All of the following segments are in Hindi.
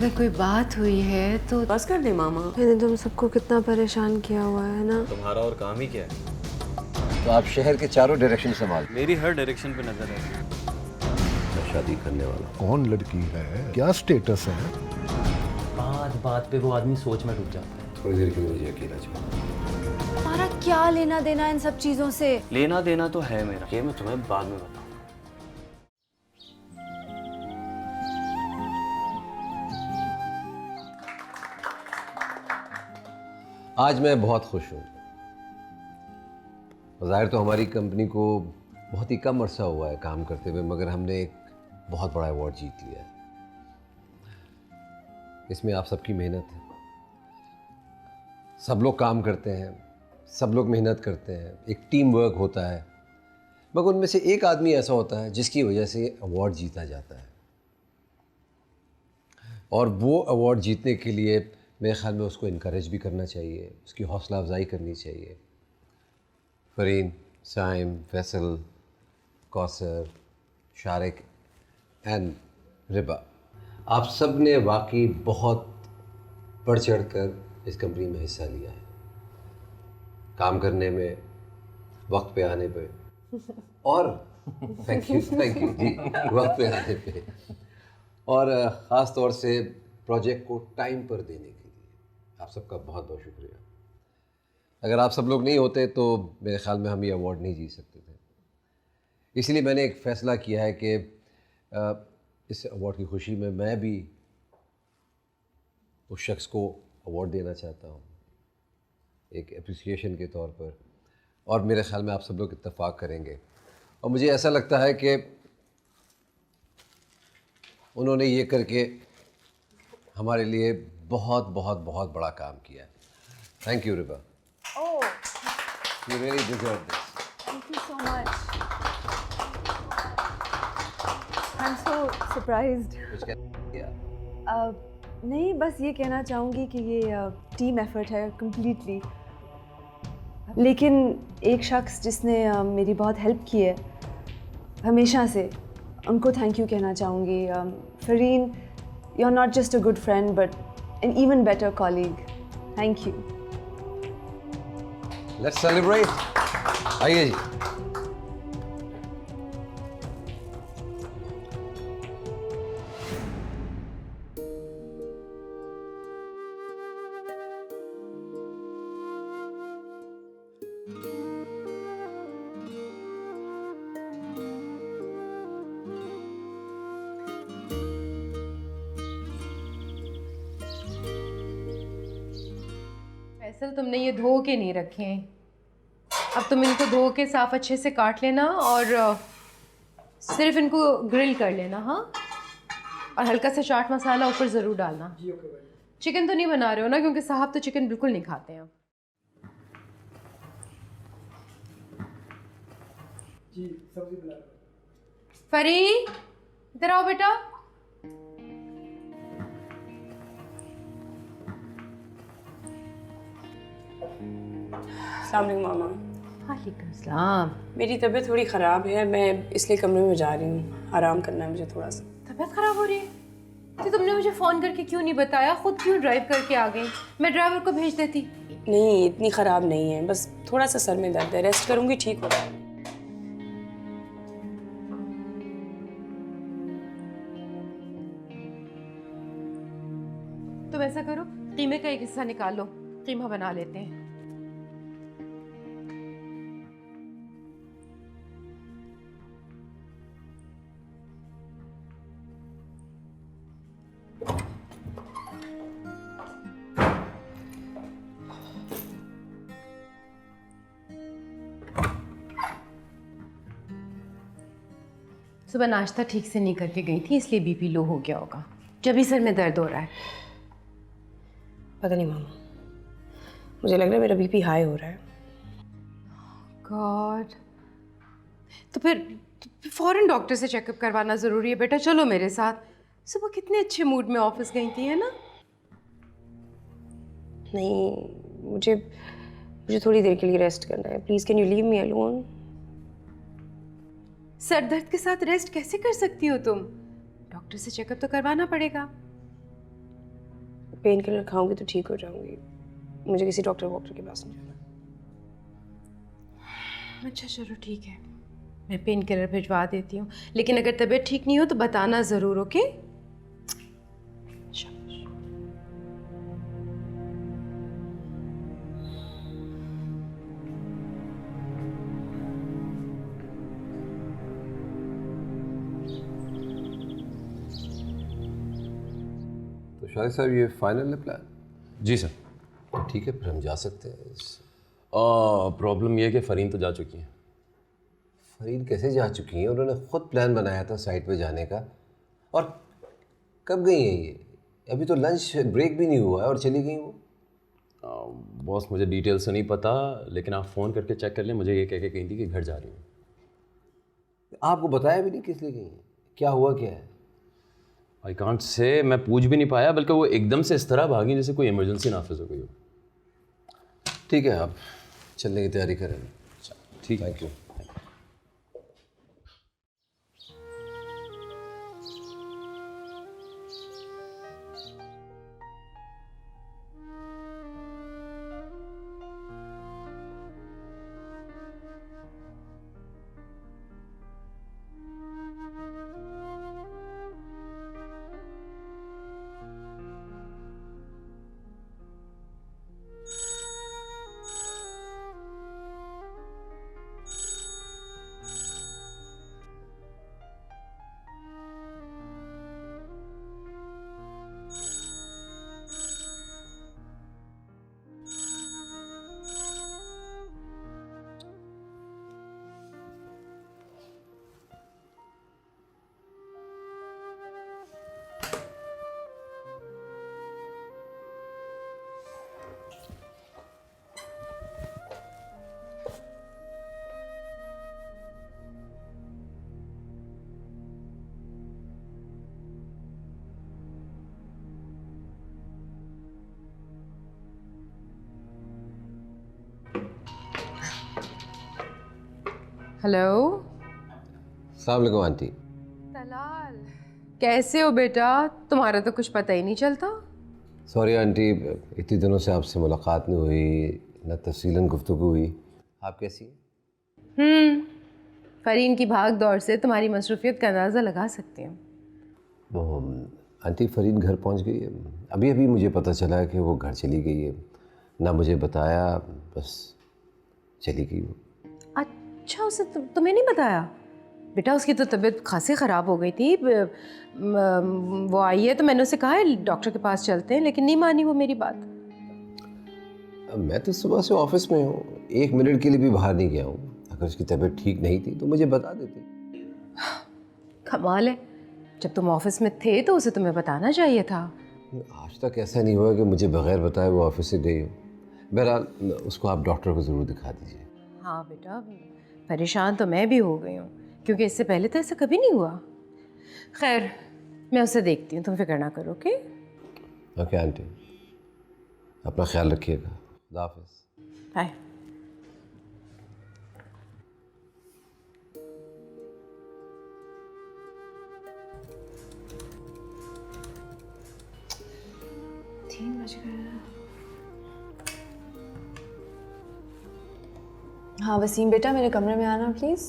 अगर कोई बात हुई है तो बस कर दे मामा। मैंने तुम सबको कितना परेशान किया हुआ है ना। तुम्हारा और काम ही क्या है? तो आप शहर के चारों डायरेक्शन संभाल। मेरी हर डायरेक्शन पे नजर है। मैं शादी करने वाला हूँ। कौन लड़की है, क्या स्टेटस है? बात बात पे वो आदमी सोच में डूब जाता है। थोड़ी देर के लिए मुझे अकेला छोड़। तुम्हारा क्या लेना देना इन सब चीजों से? लेना देना तो है मेरा, ये मैं तुम्हें बाद में बताऊँ। आज मैं बहुत खुश हूँ। ज़ाहिर तो हमारी कंपनी को बहुत ही कम अरसा हुआ है काम करते हुए, मगर हमने एक बहुत बड़ा अवार्ड जीत लिया है। इसमें आप सबकी मेहनत है। सब लोग काम करते हैं, सब लोग मेहनत करते हैं, एक टीम वर्क होता है, मगर उनमें से एक आदमी ऐसा होता है जिसकी वजह से अवार्ड जीता जाता है। और वो अवार्ड जीतने के लिए मेरे ख़्याल में उसको इनकरेज भी करना चाहिए, उसकी हौसला अफजाई करनी चाहिए। फरीन, साइम, फैसल, कौसर, शारिक एंड रिबा, आप सब ने वाकई बहुत बढ़ चढ़ कर इस कंपनी में हिस्सा लिया है। काम करने में, वक्त पे आने पे और थैंक यू जी, वक्त पे आने पे और ख़ास तौर से प्रोजेक्ट को टाइम पर देने के लिए आप सबका बहुत बहुत शुक्रिया। अगर आप सब लोग नहीं होते तो मेरे ख़्याल में हम ये अवार्ड नहीं जीत सकते थे। इसलिए मैंने एक फ़ैसला किया है कि इस अवार्ड की खुशी में मैं भी उस शख्स को अवार्ड देना चाहता हूँ एक एप्रिसिएशन के तौर पर, और मेरे ख़्याल में आप सब लोग इत्तेफाक करेंगे। और मुझे ऐसा लगता है कि उन्होंने ये करके हमारे लिए बहुत बहुत बहुत बड़ा काम किया है। Thank you Riba. You really deserve this. Thank you so much. I'm so surprised. कुछ क्या? नहीं, बस ये कहना चाहूँगी कि ये टीम एफर्ट है कम्प्लीटली। लेकिन एक शख्स जिसने मेरी बहुत हेल्प की है हमेशा से, उनको थैंक यू कहना चाहूँगी। Farheen, you are not just a good friend but an even better colleague. Thank you. Let's celebrate. आइए जी। फैसल, तुमने ये धो के नहीं रखे हैं। अब तुम इनको धो के साफ अच्छे से काट लेना और सिर्फ इनको ग्रिल कर लेना। हाँ, और हल्का सा चाट मसाला ऊपर ज़रूर डालना। चिकन तो नहीं बना रहे हो ना, क्योंकि साहब तो चिकन बिल्कुल नहीं खाते हैं। जी, सब्जी बना रहे हो। फरी, इधर आओ बेटा। अस्सलाम वालेकुम मामा। वालेकुम सलाम। मेरी तबीयत थोड़ी ख़राब है, मैं इसलिए कमरे में जा रही हूँ। आराम करना है मुझे थोड़ा सा। तबीयत ख़राब हो रही है तो तुमने मुझे फ़ोन करके क्यों नहीं बताया? खुद क्यों ड्राइव करके आ गई? मैं ड्राइवर को भेज देती। नहीं, इतनी ख़राब नहीं है, बस थोड़ा सा सर में दर्द है। रेस्ट करूँगी, ठीक हो जाएगा। तुम ऐसा करो, कीमे का एक हिस्सा निकाल लो, कीमा बना लेते हैं। सुबह नाश्ता ठीक से नहीं करके गई थी, इसलिए बीपी लो हो गया होगा। जब भी सर में दर्द हो रहा है। पता नहीं मामा, मुझे लग रहा है मेरा बीपी हाई हो रहा है। गॉड, तो फिर फौरन डॉक्टर से चेकअप करवाना ज़रूरी है बेटा। चलो मेरे साथ। सुबह कितने अच्छे मूड में ऑफिस गई थी, है ना? नहीं, मुझे थोड़ी देर के लिए रेस्ट करना है। Please can you leave me alone. Sir दर्द के साथ रेस्ट कैसे कर सकती हो तुम? डॉक्टर से चेकअप तो करवाना पड़ेगा। पेन किलर खाऊंगी तो ठीक हो जाऊंगी, मुझे किसी डॉक्टर के पास नहीं जाना। अच्छा चलो ठीक है, मैं पेन किलर भिजवा देती हूँ, लेकिन अगर तबीयत ठीक नहीं हो तो बताना ज़रूर, ओके? तो शाहिद साहब ये फाइनल है प्लान? जी सर। तो ठीक है, फिर हम जा सकते हैं। प्रॉब्लम ये है कि फ़रीन तो जा चुकी हैं। फरीन कैसे जा चुकी हैं? उन्होंने खुद प्लान बनाया था साइट पे जाने का। और कब गई हैं ये? अभी तो लंच ब्रेक भी नहीं हुआ है और चली गई वो। बॉस मुझे डिटेल से नहीं पता, लेकिन आप फ़ोन करके चेक कर लें। मुझे ये कह के कही थी कि घर जा रही हूँ। आपको बताया भी नहीं किस लिए गई हैं? क्या हुआ क्या है? आई कांट से, मैं पूछ भी नहीं पाया, बल्कि वो एकदम से इस तरह भागी जैसे कोई इमरजेंसी नाफिज हो गई हो। ठीक है, आप चलने की तैयारी करें। ठीक है, थैंक यू। हेलो अस्सलाम वालेकुम आंटी। तलाल, कैसे हो बेटा? तुम्हारा तो कुछ पता ही नहीं चलता। सॉरी आंटी, इतने दिनों से आपसे मुलाकात नहीं हुई, न तफसीलन गुफ्तगू हुई। आप कैसी हैं? फरीन की भाग दौड़ से तुम्हारी मसरूफियत का अंदाज़ा लगा सकते हैं। वो आंटी फरीन घर पहुंच गई है। अभी अभी मुझे पता चला कि वो घर चली गई है, ना मुझे बताया, बस चली गई वो। अच्छा, उसे तुम्हें नहीं बताया? बेटा उसकी तो तबीयत खासी ख़राब हो गई थी। वो आई है तो मैंने उसे कहा है डॉक्टर के पास चलते हैं, लेकिन नहीं मानी वो मेरी बात। मैं तो सुबह से ऑफिस में हूँ, 1 मिनट के लिए भी बाहर नहीं गया हूँ। अगर उसकी तबीयत ठीक नहीं थी तो मुझे बता देती। कमाल है, जब तुम ऑफिस में थे तो उसे तुम्हें बताना चाहिए था। आज तक ऐसा नहीं हुआ कि मुझे बगैर बताए वो ऑफिस से गई हो। बहरहाल उसको आप डॉक्टर को ज़रूर दिखा दीजिए। हाँ बेटा, परेशान तो मैं भी हो गई हूँ, क्योंकि इससे पहले तो ऐसा कभी नहीं हुआ। खैर, मैं उसे देखती हूँ, तुम फिक्र ना करो। ओके ओके आंटी, अपना ख्याल रखिएगा। खुदा हाफिज़। बाय। हाँ वसीम बेटा, मेरे कमरे में आना प्लीज़।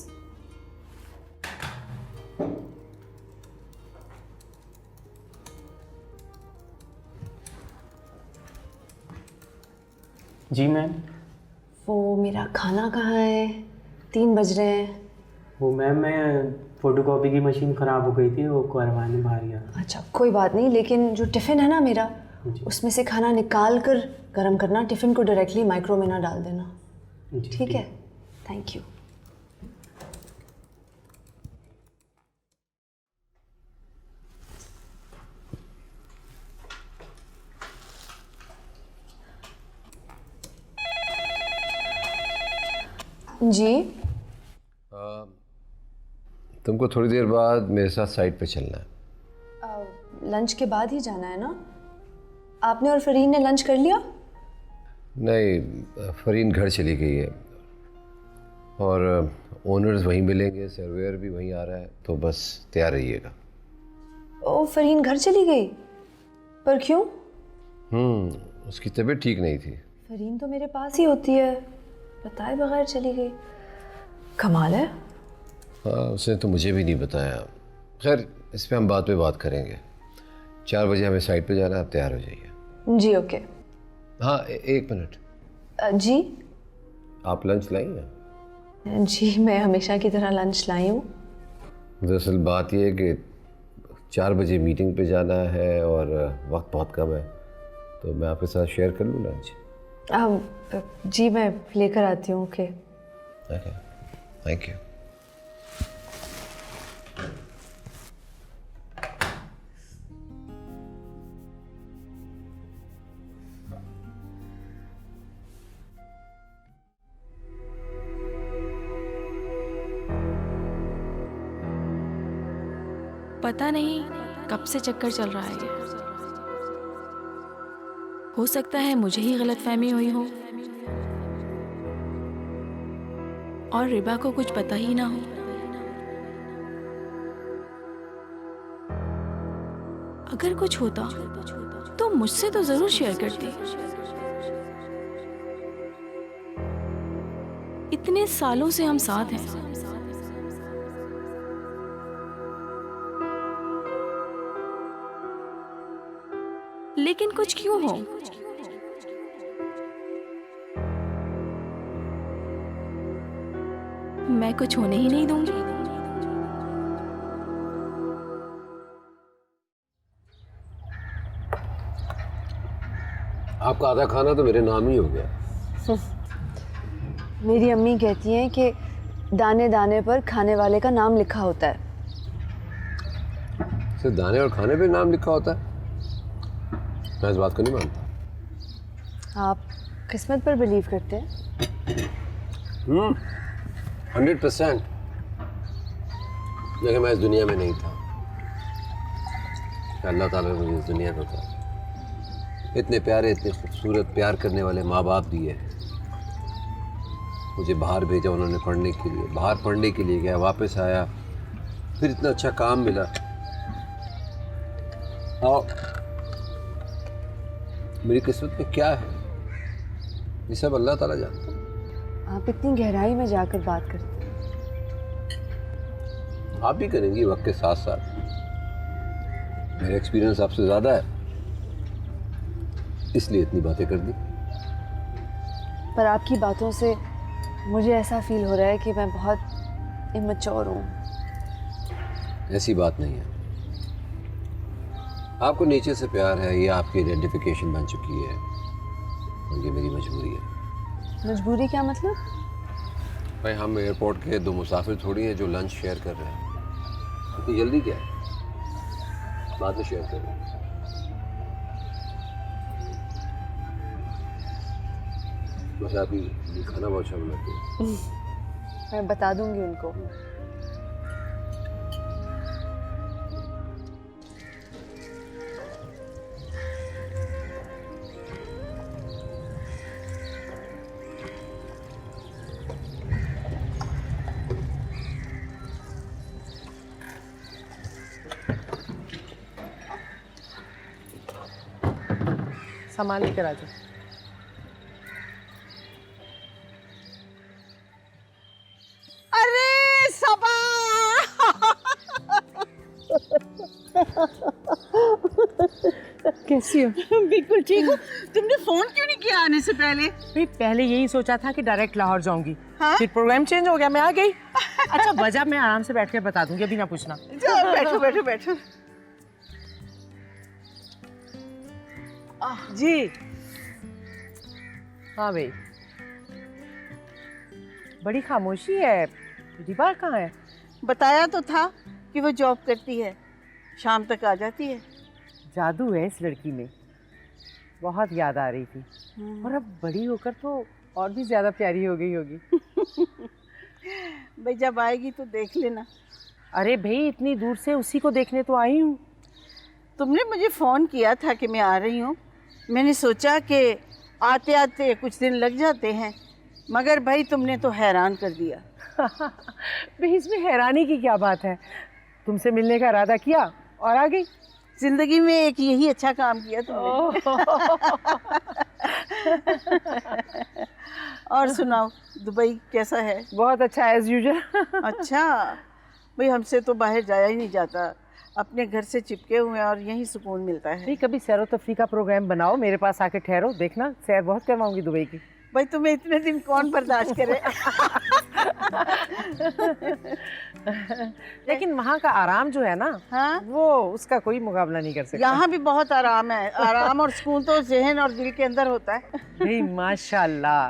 Ji ma'am. वो मेरा खाना कहाँ है? 3 बज रहे हैं। वो मैम, मैं फ़ोटोकॉपी की मशीन ख़राब हो गई थी, वो करवाने बाहर गया। अच्छा कोई बात नहीं, लेकिन जो टिफ़िन है ना मेरा, उसमें से खाना निकाल कर गर्म करना, टिफ़िन को डायरेक्टली माइक्रो में ना डाल देना। ठीक है, थैंक यू। जी तुमको थोड़ी देर बाद मेरे साथ साइट पे चलना है। लंच के बाद ही जाना है ना? आपने और फरीन ने लंच कर लिया? नहीं, फरीन घर चली गई है और ओनर्स वहीं मिलेंगे, सर्वेयर भी वहीं आ रहा है, तो बस तैयार रहिएगा। ओ, फरीन घर चली गई? पर क्यों? उसकी तबीयत ठीक नहीं थी। फरीन तो मेरे पास ही होती है, बताए बगैर चली गई। कमाल है। हाँ, उसने तो मुझे भी नहीं बताया। खैर, इस पे हम बाद में बात करेंगे। 4 बजे हमें साइट पे जाना है, आप तैयार हो जाइए। जी ओके। हाँ, एक मिनट। जी आप लंच लाई हैं? जी, मैं हमेशा की तरह लंच लाई हूँ। दरअसल बात यह है कि 4 बजे मीटिंग पे जाना है और वक्त बहुत कम है, तो मैं आपके साथ शेयर कर लूँ लंच? जी मैं लेकर आती हूँ। Okay okay, thank you. पता नहीं कब से चक्कर चल रहा है ये। हो सकता है मुझे ही गलतफहमी हुई हो और रिबा को कुछ पता ही ना हो। अगर कुछ होता तो मुझसे तो जरूर शेयर करती। इतने सालों से हम साथ हैं। लेकिन कुछ क्यों हो, मैं कुछ होने ही नहीं दूंगी। आपका आधा खाना तो मेरे नाम ही हो गया। मेरी अम्मी कहती हैं कि दाने दाने पर खाने वाले का नाम लिखा होता है। सिर्फ दाने और खाने पे नाम लिखा होता है? मैं इस बात को नहीं मानता। आप किस्मत पर बिलीव करते हैं? 100%। लेकिन मैं इस दुनिया में नहीं था, अल्लाह ताला ने मुझे इस दुनिया को था। इतने प्यारे, इतने खूबसूरत, प्यार करने वाले माँ बाप दिए। मुझे बाहर भेजा उन्होंने पढ़ने के लिए, बाहर पढ़ने के लिए गया, वापस आया, फिर इतना अच्छा काम मिला। और मेरी किस्मत में क्या है ये सब अल्लाह ताला जानता है। आप इतनी गहराई में जाकर बात करते हैं। आप भी करेंगी वक्त के साथ साथ। मेरा एक्सपीरियंस आपसे ज़्यादा है, इसलिए इतनी बातें कर दी। पर आपकी बातों से मुझे ऐसा फील हो रहा है कि मैं बहुत इमैच्योर हूँ। ऐसी बात नहीं है। आपको नीचे से प्यार है, ये आपकी आइडेंटिफिकेशन बन चुकी है और ये मेरी मजबूरी है। मजबूरी क्या मतलब? भाई, हम एयरपोर्ट के 2 मुसाफिर थोड़ी हैं जो लंच शेयर कर रहे हैं। इतनी जल्दी क्या है? बाद में शेयर कर रहे हैं। बस आप ही खाना बहुत अच्छा बनाते हैं। मैं बता दूंगी उनको। सामान लेकर आ जाओ। अरे सबा कैसी हो? बिल्कुल ठीक हूँ। तुमने फोन क्यों नहीं किया आने से पहले? भाई पहले यही सोचा था कि डायरेक्ट लाहौर जाऊंगी। हाँ? फिर प्रोग्राम चेंज हो गया, मैं आ गई। अच्छा, वजह मैं आराम से बैठ के बता दूंगी, अभी ना पूछना। जाओ बैठो बैठो बैठो। जी हाँ भाई, बड़ी खामोशी है। दीवार कहाँ है? बताया तो था कि वो जॉब करती है, शाम तक आ जाती है। जादू है इस लड़की में। बहुत याद आ रही थी और अब बड़ी होकर तो और भी ज़्यादा प्यारी हो गई होगी। भाई जब आएगी तो देख लेना। अरे भाई, इतनी दूर से उसी को देखने तो आई हूँ। तुमने मुझे फ़ोन किया था कि मैं आ रही हूँ। मैंने सोचा कि आते आते कुछ दिन लग जाते हैं, मगर भाई तुमने तो हैरान कर दिया। भाई इसमें हैरानी की क्या बात है? तुमसे मिलने का इरादा किया और आ गई। जिंदगी में एक यही अच्छा काम किया तुमने। और सुनाओ, दुबई कैसा है? बहुत अच्छा एज यूजुअल। अच्छा, भाई हमसे तो बाहर जाया ही नहीं जाता, अपने घर से चिपके हुए हैं और यहीं सुकून मिलता है। नहीं, कभी सैर व तफरी का प्रोग्राम बनाओ, मेरे पास आके ठहरो, देखना सैर बहुत करवाऊंगी दुबई की। भाई तुम्हें इतने दिन कौन बर्दाश्त करे। लेकिन वहाँ का आराम जो है ना, हाँ, वो उसका कोई मुकाबला नहीं कर सकता। यहाँ भी बहुत आराम है। आराम और सुकून तो जहन और दिल के अंदर होता है। नहीं माशाल्लाह,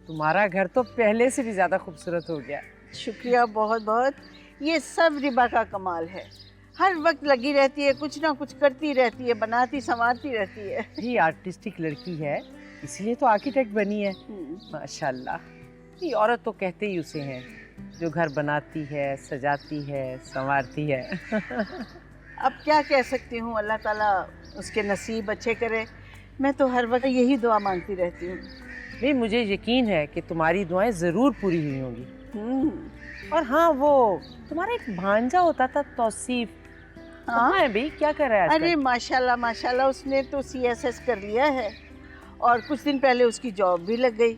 तुम्हारा घर तो पहले से भी ज्यादा खूबसूरत हो गया। शुक्रिया बहुत बहुत। ये सब रिबा का कमाल है, हर वक्त लगी रहती है, कुछ ना कुछ करती रहती है, बनाती संवारती रहती है। ये आर्टिस्टिक लड़की है, इसलिए तो आर्किटेक्ट बनी है। माशाल्लाह। ये औरत तो कहते ही उसे हैं जो घर बनाती है, सजाती है, संवारती है। अब क्या कह सकती हूँ, अल्लाह ताला उसके नसीब अच्छे करे। मैं तो हर वक्त यही दुआ मांगती रहती हूँ। नहीं, मुझे यकीन है कि तुम्हारी दुआएं ज़रूर पूरी हुई होंगी। और हाँ, वो तुम्हारा एक भांजा होता था तौसीफ, कहाँ है भाई, क्या कर रहा है आजकल? अरे माशाल्लाह माशाल्लाह, उसने तो CSS कर लिया है और कुछ दिन पहले उसकी जॉब भी लग गई।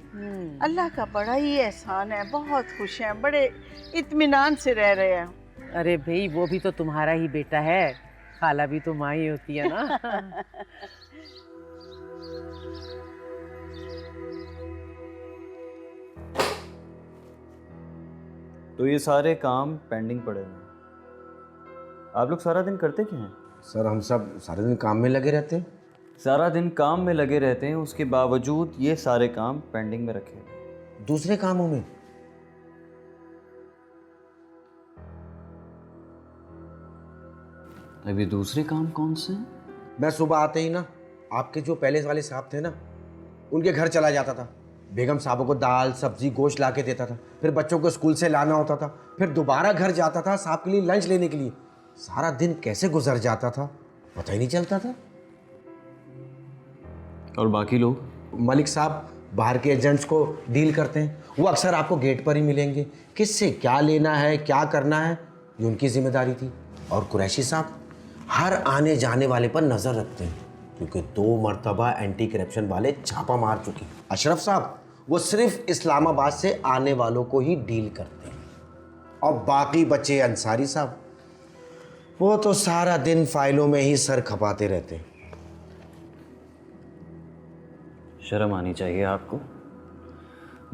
अल्लाह का बड़ा ही एहसान है, बहुत खुश हैं, बड़े इत्मीनान से रह रहे हैं। अरे भाई, वो भी तो तुम्हारा ही बेटा है, खाला भी तो माँ ही होती है ना। तो ये सारे काम पेंडिंग पड़े हुए हैं। आप लोग सारा दिन करते क्या हैं? सर हम सब सारे दिन काम में लगे रहते हैं। सारा दिन काम में लगे रहते हैं, उसके बावजूद ये सारे काम पेंडिंग में रखे हैं। दूसरे कामों में अभी दूसरे काम कौन से? मैं सुबह आते ही ना आपके जो पहले वाले साहब थे ना, उनके घर चला जाता था। बेगम साहबों को दाल सब्जी गोश्त ला के देता था, फिर बच्चों को स्कूल से लाना होता था, फिर दोबारा घर जाता था साहब के लिए लंच लेने के लिए। सारा दिन कैसे गुजर जाता था पता ही नहीं चलता था। और बाकी लोग? मलिक साहब बाहर के एजेंट्स को डील करते हैं, वो अक्सर आपको गेट पर ही मिलेंगे। किससे क्या लेना है, क्या करना है, ये उनकी जिम्मेदारी थी। और कुरैशी साहब हर आने जाने वाले पर नज़र रखते हैं, क्योंकि 2 मरतबा एंटी करप्शन वाले छापा मार चुके। अशरफ साहब वो सिर्फ इस्लामाबाद से आने वालों को ही डील करते हैं। और बाकी बच्चे अंसारी साहब, वो तो सारा दिन फाइलों में ही सर खपाते रहते हैं। शर्म आनी चाहिए आपको।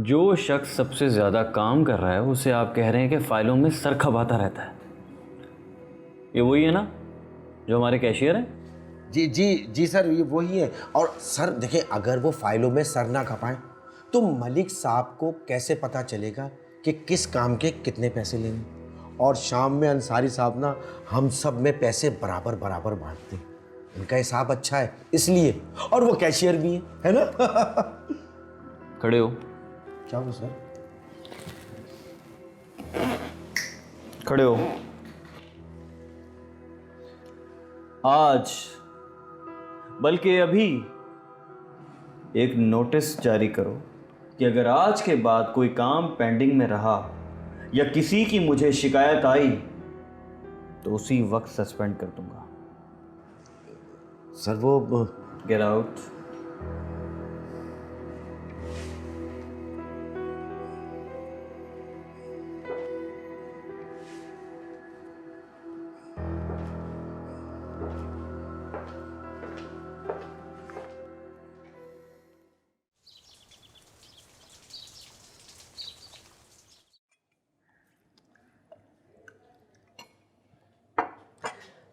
जो शख्स सबसे ज़्यादा काम कर रहा है उसे आप कह रहे हैं कि फाइलों में सर खपाता रहता है। ये वही है ना जो हमारे कैशियर हैं? जी जी जी सर, ये वही है। और सर देखिए, अगर वो फाइलों में सर ना खपाएं तो मलिक साहब को कैसे पता चलेगा कि किस काम के कितने पैसे लेने। और शाम में अंसारी साहब ना हम सब में पैसे बराबर बराबर बांटते हैं। इनका हिसाब अच्छा है इसलिए, और वो कैशियर भी है ना। खड़े हो। क्या हो सर? खड़े हो। आज बल्कि अभी एक नोटिस जारी करो कि अगर आज के बाद कोई काम पेंडिंग में रहा या किसी की मुझे शिकायत आई तो उसी वक्त सस्पेंड कर दूंगा। सर वो गेट आउट।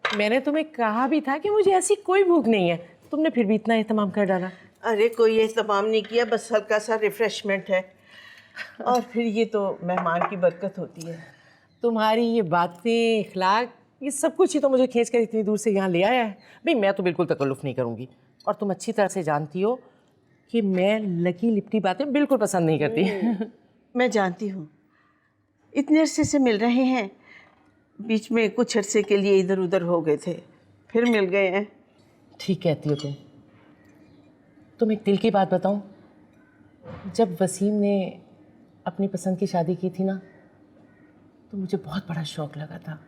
मैंने तुम्हें कहा भी था कि मुझे ऐसी कोई भूख नहीं है, तुमने फिर भी इतना एहतमाम कर डाला। अरे कोई एहतमाम नहीं किया, बस हल्का सा रिफ्रेशमेंट है। और फिर ये तो मेहमान की बरकत होती है। तुम्हारी ये बातें, इखलाक, ये सब कुछ ही तो मुझे खींच कर इतनी दूर से यहाँ ले आया है। भाई मैं तो बिल्कुल तकल्लुफ़ नहीं करूँगी, और तुम अच्छी तरह से जानती हो कि मैं लगी लिपटी बातें बिल्कुल पसंद नहीं करती। मैं जानती हूँ, इतने अरसे से मिल रहे हैं, बीच में कुछ अरसे के लिए इधर उधर हो गए थे, फिर मिल गए हैं। ठीक कहती हो तुम एक दिल की बात बताऊं, जब वसीम ने अपनी पसंद की शादी की थी ना, तो मुझे बहुत बड़ा शौक लगा था।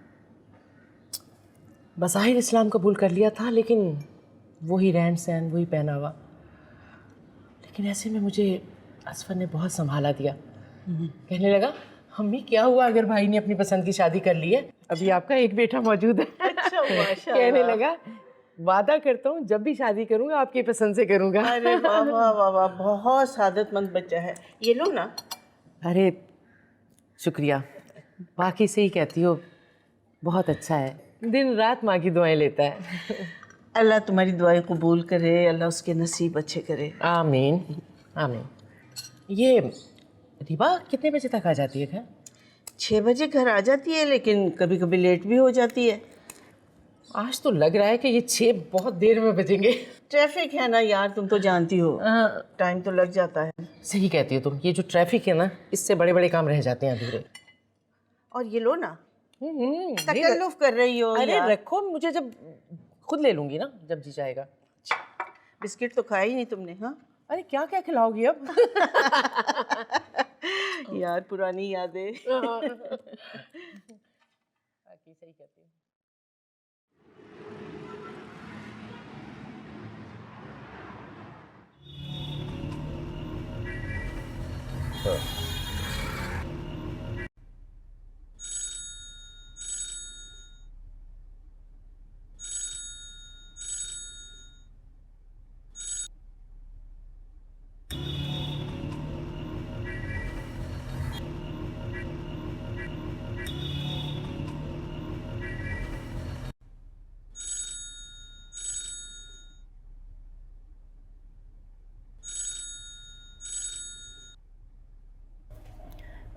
बज़ाहिर इस्लाम कबूल कर लिया था, लेकिन वही रहन सहन, वही पहनावा। लेकिन ऐसे में मुझे असफर ने बहुत संभाला दिया। कहने लगा, अम्मी क्या हुआ अगर भाई ने अपनी पसंद की शादी कर ली है, अभी आपका एक बेटा मौजूद है। अच्छा, माशाल्लाह। कहने लगा, वादा करता हूँ जब भी शादी करूँगा आपकी पसंद से करूँगा। अरे वाह वाह वाह वाह, बहुत सादतमंद बच्चा है। ये लो ना। अरे शुक्रिया, बाकी से ही कहती हो, बहुत अच्छा है, दिन रात माँ की दुआएं लेता है। अल्लाह तुम्हारी दुआएं कबूल करे, अल्लाह उसके नसीब अच्छे करे। आमीन आमीन। ये रिबा कितने बजे तक आ जाती है घर? 6 बजे घर आ जाती है, लेकिन कभी कभी लेट भी हो जाती है। आज तो लग रहा है कि ये 6 बहुत देर में बजेंगे। ट्रैफिक है ना यार, तुम तो जानती हो, टाइम तो लग जाता है। सही कहती हो तुम, ये जो ट्रैफिक है ना, इससे बड़े बड़े काम रह जाते हैं अधूरे। और ये लो ना, तकल्लुफ कर रही हो। अरे यार रखो, मुझे जब खुद ले लूंगी ना, जब जी जाएगा। बिस्किट तो खाया ही नहीं तुमने। हाँ अरे क्या क्या खिलाओगी अब? यार पुरानी यादें। सही कहती है।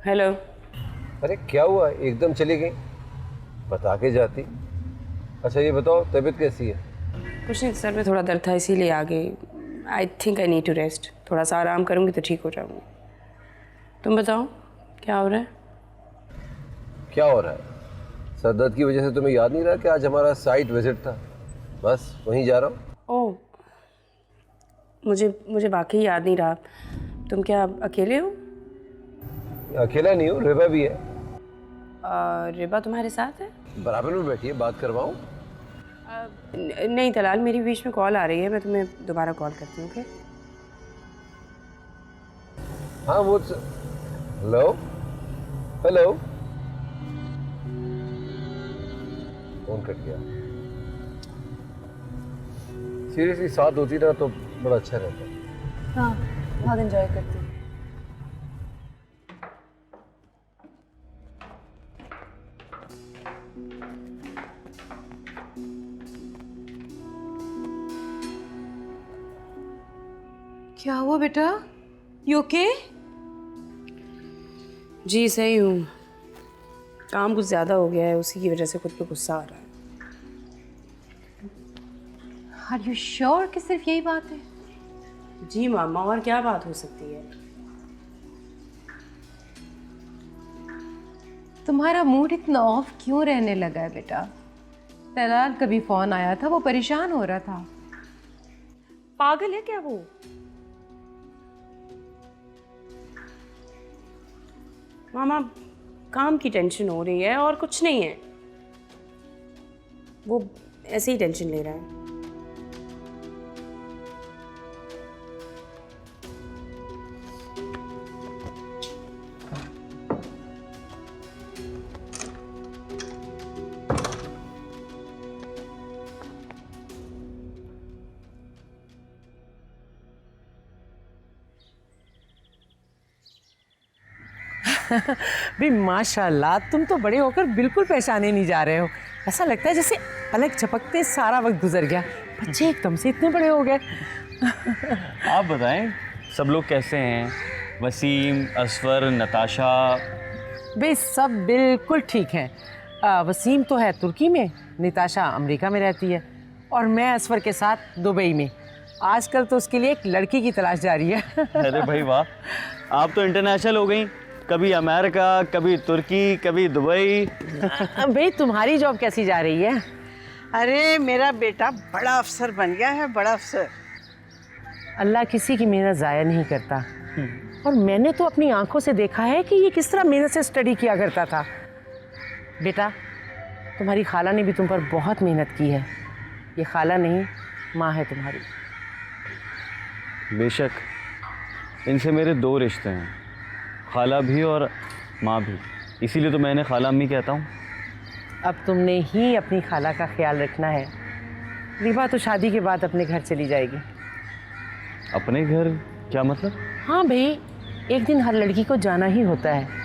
हेलो। अरे क्या हुआ, एकदम चली गई, बता के जाती। अच्छा ये बताओ, तबीयत कैसी है? कुछ नहीं, सर में थोड़ा दर्द था इसीलिए आ गई। I think I need to rest, थोड़ा सा आराम करूँगी तो ठीक हो जाऊँगी। तुम बताओ क्या हो रहा है? क्या हो रहा है? सर दर्द की वजह से तुम्हें याद नहीं रहा कि आज हमारा साइट विजिट था? बस वहीं जा रहा हूँ। ओह, मुझे वाकई याद नहीं रहा। तुम क्या अकेले हो? अकेला नहीं हूँ, रिबा भी है। रिबा तुम्हारे साथ है? बराबर में बैठी है, बात करवाऊँ? नहीं तलाल, मेरी बीच में कॉल आ रही है, मैं तुम्हें दोबारा कॉल करती हूँ। ओके? हाँ वो हेलो हेलो, फोन कट गया। सीरियसली साथ होती ना तो बड़ा अच्छा रहता। हाँ, बहुत एंजॉय करती हूँ। क्या हुआ बेटा? You okay? जी सही हूँ, काम कुछ ज़्यादा हो गया है, उसी की वजह से खुद पे गुस्सा आ रहा है। आर यू श्योर कि सिर्फ यही बात है? जी मामा, और क्या बात हो सकती है? तुम्हारा मूड इतना ऑफ क्यों रहने लगा है बेटा? तलाल का भी फोन आया था, वो परेशान हो रहा था। पागल है क्या वो? मामा, काम की टेंशन हो रही है और कुछ नहीं है, वो ऐसे ही टेंशन ले रहा है। भी माशाल्लाह, तुम तो बड़े होकर बिल्कुल पहचाने नहीं जा रहे हो। ऐसा लगता है जैसे पलक झपकते सारा वक्त गुजर गया, बच्चे एकदम से इतने बड़े हो गए। आप बताएं, सब लोग कैसे हैं? वसीम, असफर, नताशा? भाई सब बिल्कुल ठीक हैं। वसीम तो है तुर्की में, निताशा अमेरिका में रहती है, और मैं असफर के साथ दुबई में। आजकल तो उसके लिए एक लड़की की तलाश जारी है। अरे भाई वाह, आप तो इंटरनेशनल हो गई, कभी अमेरिका, कभी तुर्की, कभी दुबई। भाई तुम्हारी जॉब कैसी जा रही है? अरे मेरा बेटा बड़ा अफसर बन गया है, बड़ा अफसर। अल्लाह किसी की मेहनत ज़ाया नहीं करता, और मैंने तो अपनी आंखों से देखा है कि ये किस तरह मेहनत से स्टडी किया करता था। बेटा तुम्हारी खाला ने भी तुम पर बहुत मेहनत की है। ये खाला नहीं, माँ है तुम्हारी। बेशक, इनसे मेरे 2 रिश्ते हैं, खाला भी और माँ भी, इसीलिए तो मैं इन्हें खाला अम्मी कहता हूँ। अब तुमने ही अपनी खाला का ख्याल रखना है। रिबा तो शादी के बाद अपने घर चली जाएगी। अपने घर? क्या मतलब? हाँ भाई, एक दिन हर लड़की को जाना ही होता है।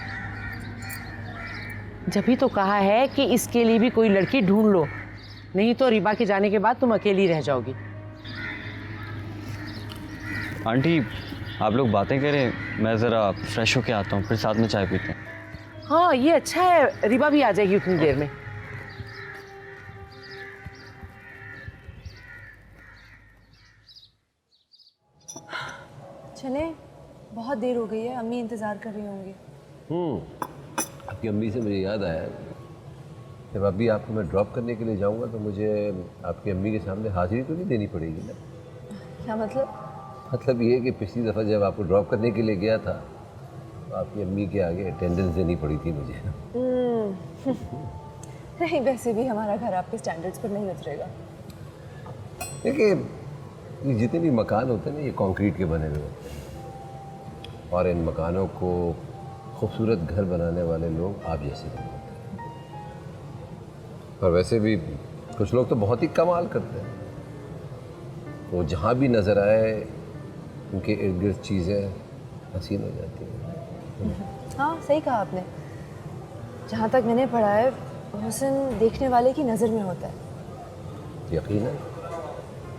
जब ही तो कहा है कि इसके लिए भी कोई लड़की ढूंढ लो, नहीं तो रिबा के जाने के बाद तुम अकेली रह जाओगी। आंटी, आप लोग बातें करें, मैं ज़रा फ्रेश होके आता हूँ, फिर साथ में चाय पीते हैं। हाँ ये अच्छा है, रिबा भी आ जाएगी उतनी देर में। चले, बहुत देर हो गई है, अम्मी इंतज़ार कर रही होंगी। आपकी अम्मी से मुझे याद आया, जब अभी आपको मैं ड्रॉप करने के लिए जाऊंगा तो मुझे आपकी अम्मी के सामने हाजिरी तो नहीं देनी पड़ेगी ना? क्या मतलब? मतलब ये कि पिछली दफ़ा जब आपको ड्रॉप करने के लिए गया था तो आपकी अम्मी के आगे अटेंडेंस देनी पड़ी थी मुझे। नहीं, वैसे भी हमारा घर आपके स्टैंडर्ड्स पर नहीं उतरेगा। देखिए, ये जितने भी मकान होते हैं ना, ये कंक्रीट के बने हुए होते हैं, और इन मकानों को खूबसूरत घर बनाने वाले लोग आप जैसे लोग होते हैं। और वैसे भी कुछ लोग तो बहुत ही कमाल करते हैं, वो जहाँ भी नज़र आए उनके इर्द गिर्द चीज़ें हसीन हो जाती हैं। हाँ, सही कहा आपने। जहाँ तक मैंने पढ़ा है, हुस्न देखने वाले की नज़र में होता है। यकीनन,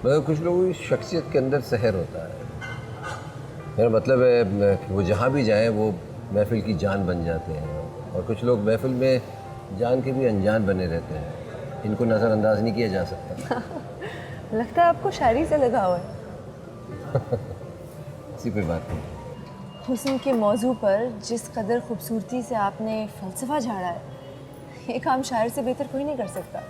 मगर कुछ लोगों की शख्सियत के अंदर सहर होता है। मेरा मतलब है कि वो जहाँ भी जाएं वो महफिल की जान बन जाते हैं, और कुछ लोग महफिल में जान के भी अनजान बने रहते हैं। इनको नज़रअंदाज नहीं किया जा सकता। लगता है आपको शायरी से लगाव है। इसी पे बात नहीं। हुस्न के मौजू पर जिस कदर खूबसूरती से आपने फ़लसफ़ा झाड़ा है, ये काम शायर से बेहतर कोई नहीं कर सकता।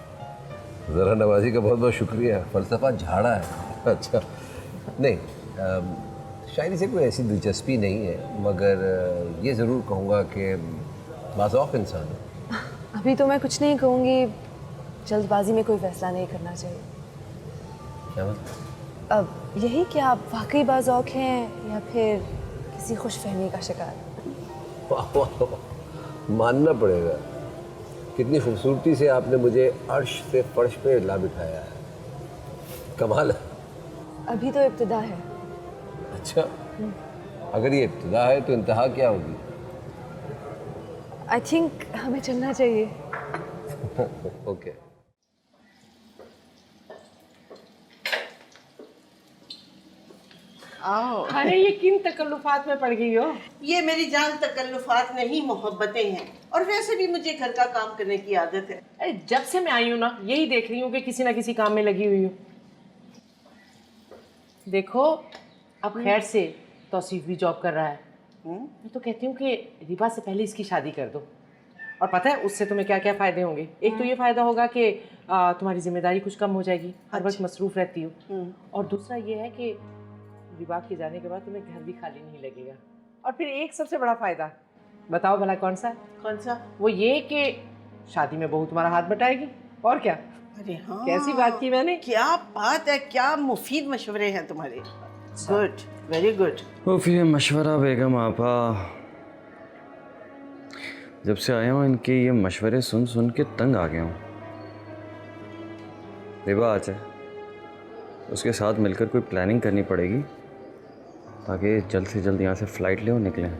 ज़रा नवाजी का बहुत बहुत शुक्रिया। फ़लसफ़ा झाड़ा है? अच्छा, नहीं, शायरी से कोई ऐसी दिलचस्पी नहीं है, मगर ये ज़रूर कहूँगा कि बाज़ौक़ इंसान है। अभी तो मैं कुछ नहीं कहूँगी, जल्दबाजी में कोई फैसला नहीं करना चाहिए। क्या मतलब? अब यही कि आप वाकई बाज़ौक़ हैं या फिर किसी खुशफहमी का शिकार? मानना पड़ेगा, कितनी खूबसूरती से आपने मुझे अर्श से फर्श पे ला बिठाया है। कमाल है। अभी तो इब्तिदा है। अच्छा, अगर ये इब्तिदा है तो इंतहा क्या होगी? आई थिंक हमें चलना चाहिए। ओके। आओ। अरे ये किन तकल्लुफात में पड़ गई हो? ये मेरी जान तकल्लुफात नहीं, मोहब्बतें हैं। और वैसे भी मुझे घर का काम करने की आदत है। अरे जब से मैं आई हूँ ना, यही देख रही हूँ कि किसी ना किसी काम में लगी हुई हूँ। देखो, अब खैर से तौसीफ भी जॉब कर रहा है। मैं तो कहती हूँ कि रिबा से पहले इसकी शादी कर दो। और पता है उससे तुम्हें क्या क्या फ़ायदे होंगे? एक तो ये फ़ायदा होगा कि तुम्हारी जिम्मेदारी कुछ कम हो जाएगी, हर वक्त मसरूफ़ रहती हो। और दूसरा ये है कि रिबा के जाने के बाद तुम्हें घर भी खाली नहीं लगेगा। और फिर एक सबसे बड़ा फ़ायदा, बताओ भला कौन सा? कौन सा? वो ये कि शादी में बहू तुम्हारा हाथ बटाएगी। और क्या? अरे हाँ, कैसी बात की मैंने? क्या बात है, क्या मुफीद मशवरे हैं तुम्हारे। Good, very good. फिर मशवरा बेगम आपा, जब से आया हूँ इनके ये मशवरे सुन सुन के तंग आ गया हूँ। रिबा आज है, उसके साथ मिलकर कोई प्लानिंग करनी पड़ेगी ताकि जल्द से जल्द यहाँ से फ़्लाइट ले और निकलें।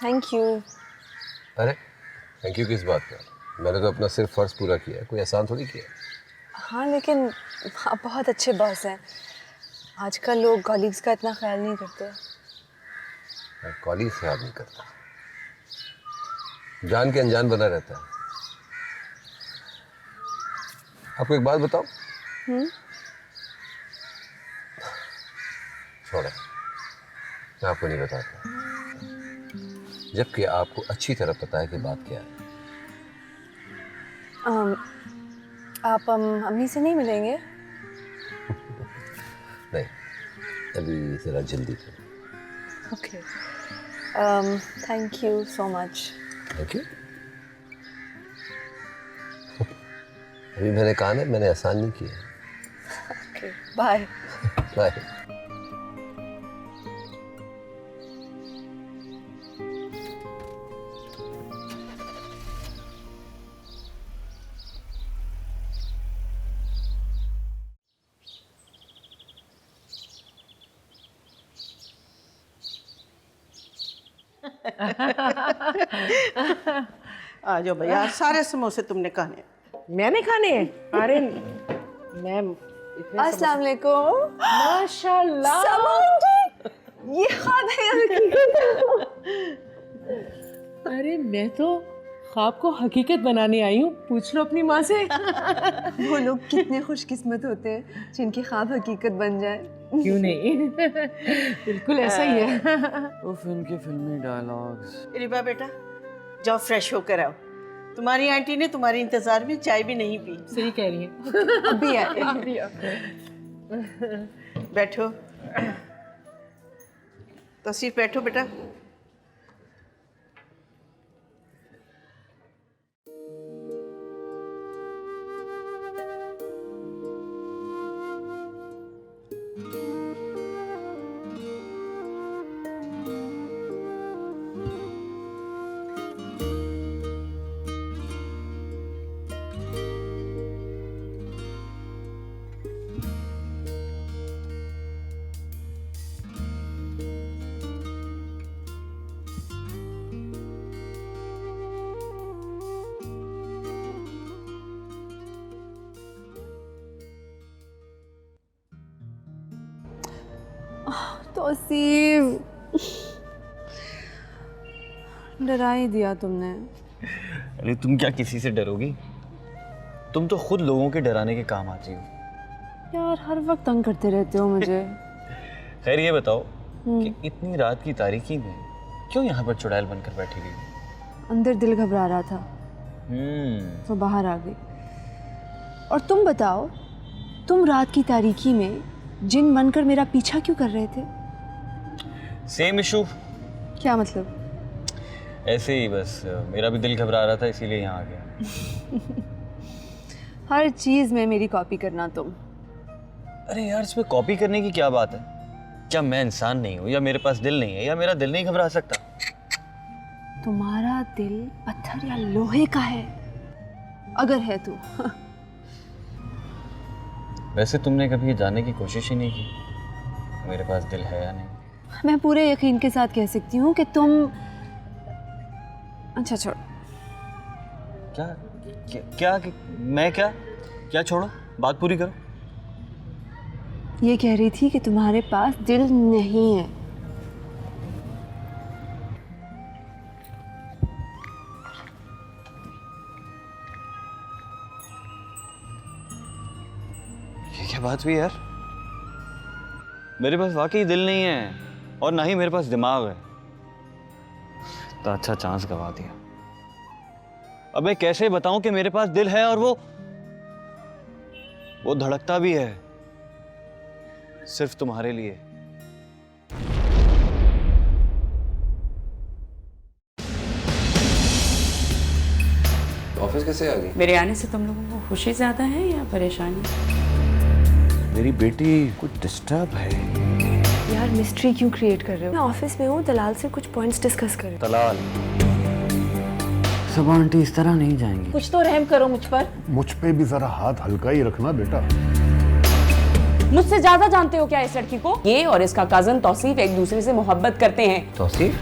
Thank you. अरे थैंक यू किस बात का? मैंने तो अपना सिर्फ फ़र्ज़ पूरा किया है, कोई एहसान थोड़ी किया। हाँ, लेकिन आप बहुत अच्छे बॉस हैं। आजकल लोग कॉलीग्स का इतना ख्याल नहीं करते। कॉलीग ख्याल नहीं करता, जान के अनजान बना रहता है। आपको एक बात बताओ, छोड़े, मैं आपको नहीं बताता, जबकि आपको अच्छी तरह पता है कि बात क्या है। आप अम्मी से नहीं मिलेंगे? नहीं, अभी ज़रा जल्दी करो। Okay, thank you so much. Thank you. अभी मैंने कहा ना, मैंने आसान नहीं किया। Okay, bye bye. आ जाओ भैया, सारे समोसे तुमने खाने। मैंने खाने हैं? अरे मैम, अस्सलाम वालेकुम। माशाल्लाह। समान जी, ये ख्वाब है या हकीकत? अरे मैं तो ख्वाब को हकीकत बनाने आई हूँ, पूछ लो अपनी माँ से। वो लोग कितने खुशकिस्मत होते हैं जिनकी ख्वाब हकीकत बन जाए। क्यों नहीं, बिल्कुल ऐसा ही है। वो फिल्म के फिल्मी डायलॉग्स। रिबा बेटा, जाओ फ्रेश होकर आओ। तुम्हारी आंटी ने तुम्हारे इंतजार में चाय भी नहीं पी। सही कह रही है। अभी आए। बैठो, तो सिर्फ बैठो बेटा। तौसीफ, डरा ही दिया तुमने। अरे तुम क्या किसी से डरोगी? तुम तो खुद लोगों के डराने के काम आती हो। यार हर वक्त तंग करते रहते हो मुझे। खैर ये बताओ कि इतनी रात की तारीकी में क्यों यहाँ पर चुड़ैल बनकर बैठी हुई? अंदर दिल घबरा रहा था तो बाहर आ गई। और तुम बताओ, तुम रात की तारीकी में जिन बनकर मेरा पीछा क्यों कर रहे थे? Same issue. क्या मतलब? ऐसे ही बस, मेरा भी दिल घबरा रहा था इसीलिए यहाँ आ गया। हर चीज में मेरी कॉपी करना तुम। अरे यार, इसमें कॉपी करने की क्या बात है? क्या मैं इंसान नहीं हूँ, या मेरे पास दिल नहीं है, या मेरा दिल नहीं घबरा सकता? तुम्हारा दिल पत्थर या लोहे का है, अगर है तो। वैसे तुमने कभी ये जानने की कोशिश ही नहीं की मेरे पास दिल है या नहीं। मैं पूरे यकीन के साथ कह सकती हूँ कि तुम... अच्छा छोड़। क्या क्या, क्या मैं क्या छोड़ो, बात पूरी करो। ये कह रही थी कि तुम्हारे पास दिल नहीं है। ये क्या बात हुई यार? मेरे पास वाकई दिल नहीं है और ना ही मेरे पास दिमाग है। इतना अच्छा चांस गवा दिया। अब मैं कैसे बताऊं कि मेरे पास दिल है और वो धड़कता भी है सिर्फ तुम्हारे लिए। ऑफिस कैसे आ गई? मेरे आने से तुम लोगों को खुशी ज़्यादा है या परेशानी? मेरी बेटी कुछ डिस्टर्ब है। यार मिस्ट्री क्यों क्रिएट कर रहे हो? मैं ऑफिस में हूँ, दलाल से कुछ पॉइंट्स डिस्कस कर रही हूँ। दलाल? सब आंटी इस तरह नहीं जाएंगी। कुछ तो रहम करो मुझ पर। मुझ पे भी जरा हाथ हल्का ही रखना बेटा। मुझसे ज्यादा जानते हो क्या इस लड़की को? ये और इसका कजन तौसीफ एक दूसरे से मोहब्बत करते हैं। तौसीफ?